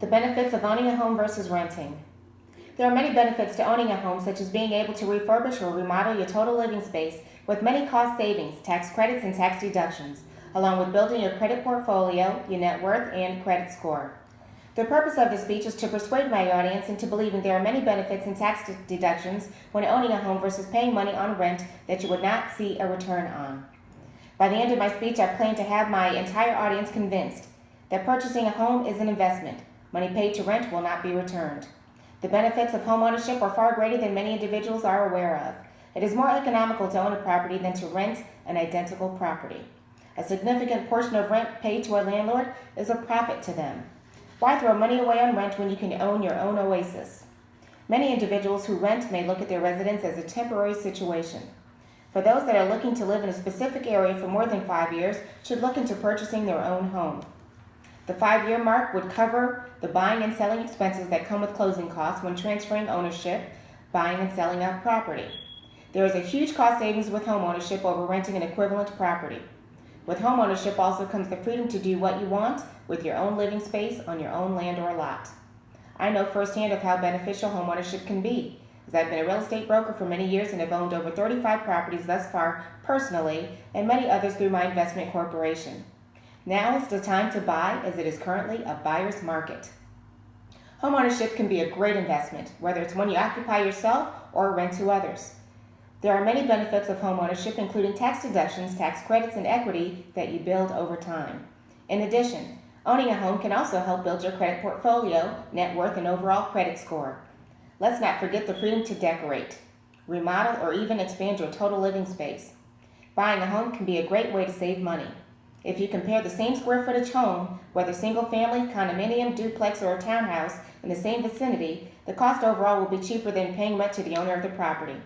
The benefits of owning a home versus renting. There are many benefits to owning a home, such as being able to refurbish or remodel your total living space with many cost savings, tax credits, and tax deductions, along with building your credit portfolio, your net worth, and credit score. The purpose of this speech is to persuade my audience into believing there are many benefits and tax deductions when owning a home versus paying money on rent that you would not see a return on. By the end of my speech, I plan to have my entire audience convinced that purchasing a home is an investment. Money paid to rent will not be returned. The benefits of homeownership are far greater than many individuals are aware of. It is more economical to own a property than to rent an identical property. A significant portion of rent paid to a landlord is a profit to them. Why throw money away on rent when you can own your own oasis? Many individuals who rent may look at their residence as a temporary situation. For those that are looking to live in a specific area for more than 5 years, should look into purchasing their own home. The 5-year mark would cover the buying and selling expenses that come with closing costs when transferring ownership, buying and selling a property. There is a huge cost savings with home ownership over renting an equivalent property. With home ownership also comes the freedom to do what you want with your own living space on your own land or lot. I know firsthand of how beneficial home ownership can be, as I've been a real estate broker for many years and have owned over 35 properties thus far personally, and many others through my investment corporation. Now is the time to buy, as it is currently a buyer's market. Homeownership can be a great investment, whether it's one you occupy yourself or rent to others. There are many benefits of homeownership, including tax deductions, tax credits, and equity that you build over time. In addition, owning a home can also help build your credit portfolio, net worth, and overall credit score. Let's not forget the freedom to decorate, remodel, or even expand your total living space. Buying a home can be a great way to save money. If you compare the same square footage home, whether single family, condominium, duplex, or a townhouse in the same vicinity, the cost overall will be cheaper than paying rent to the owner of the property.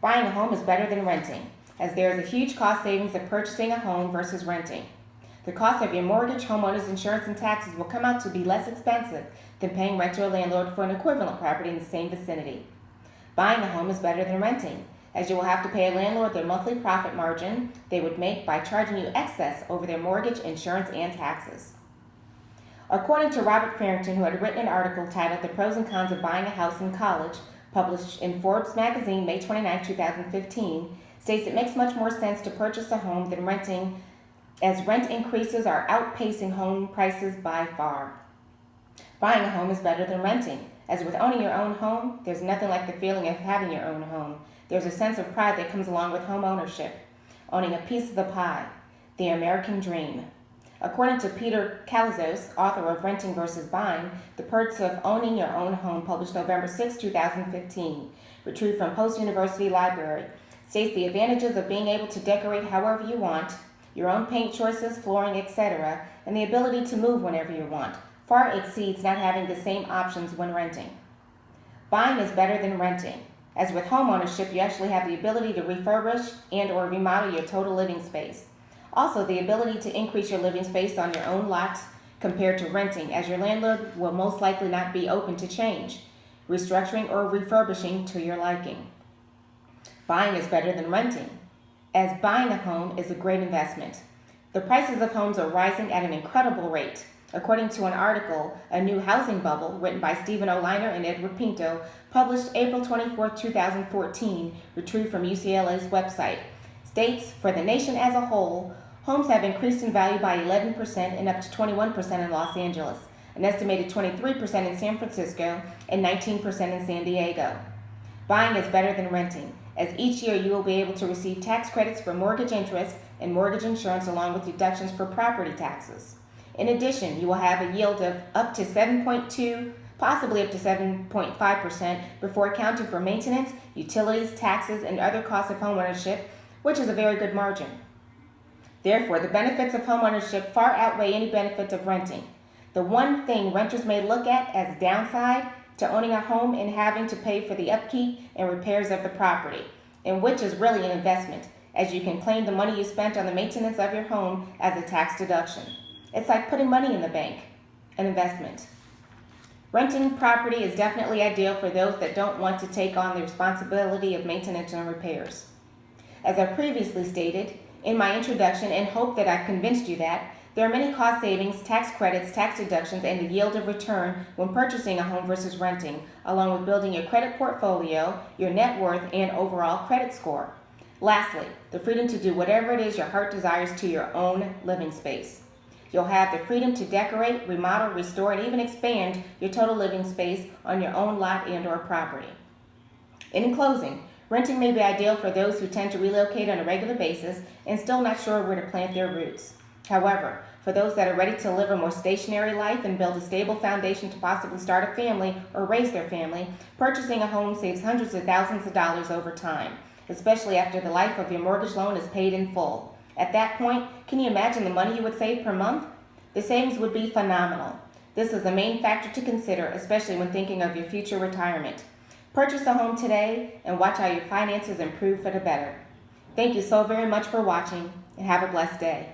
Buying a home is better than renting, as there is a huge cost savings of purchasing a home versus renting. The cost of your mortgage, homeowner's insurance, and taxes will come out to be less expensive than paying rent to a landlord for an equivalent property in the same vicinity. Buying a home is better than renting, as you will have to pay a landlord their monthly profit margin they would make by charging you excess over their mortgage, insurance, and taxes. According to Robert Farrington, who had written an article titled The Pros and Cons of Buying a House in College, published in Forbes magazine May 29, 2015, states it makes much more sense to purchase a home than renting, as rent increases are outpacing home prices by far. Buying a home is better than renting, as with owning your own home, there's nothing like the feeling of having your own home. There's a sense of pride that comes along with home ownership, owning a piece of the pie, the American dream. According to Peter Kalazos, author of Renting versus Buying, The Perks of Owning Your Own Home, published November 6, 2015, retrieved from Post University Library, states the advantages of being able to decorate however you want, your own paint choices, flooring, etc., and the ability to move whenever you want, far exceeds not having the same options when renting. Buying is better than renting, as with home ownership you actually have the ability to refurbish and or remodel your total living space. Also, the ability to increase your living space on your own lot compared to renting, as your landlord will most likely not be open to change, restructuring, or refurbishing to your liking. Buying is better than renting, as buying a home is a great investment. The prices of homes are rising at an incredible rate. According to an article, A New Housing Bubble, written by Stephen O'Liner and Edward Pinto, published April 24, 2014, retrieved from UCLA's website, states, for the nation as a whole, homes have increased in value by 11% and up to 21% in Los Angeles, an estimated 23% in San Francisco, and 19% in San Diego. Buying is better than renting, as each year you will be able to receive tax credits for mortgage interest and mortgage insurance along with deductions for property taxes. In addition, you will have a yield of up to 7.2%, possibly up to 7.5% before accounting for maintenance, utilities, taxes, and other costs of homeownership, which is a very good margin. Therefore, the benefits of homeownership far outweigh any benefits of renting. The one thing renters may look at as a downside to owning a home and having to pay for the upkeep and repairs of the property, and which is really an investment, as you can claim the money you spent on the maintenance of your home as a tax deduction. It's like putting money in the bank, an investment. Renting property is definitely ideal for those that don't want to take on the responsibility of maintenance and repairs. As I previously stated in my introduction, and hope that I've convinced you that, There are many cost savings, tax credits, tax deductions, and the yield of return when purchasing a home versus renting, along with building your credit portfolio, your net worth, and overall credit score. Lastly, the freedom to do whatever it is your heart desires to your own living space. You'll have the freedom to decorate, remodel, restore, and even expand your total living space on your own lot and/or property. In closing, renting may be ideal for those who tend to relocate on a regular basis and still not sure where to plant their roots. However, for those that are ready to live a more stationary life and build a stable foundation to possibly start a family or raise their family, purchasing a home saves hundreds of thousands of dollars over time, especially after the life of your mortgage loan is paid in full. At that point, can you imagine the money you would save per month? The savings would be phenomenal. This is the main factor to consider, especially when thinking of your future retirement. Purchase a home today and watch how your finances improve for the better. Thank you so very much for watching, and have a blessed day.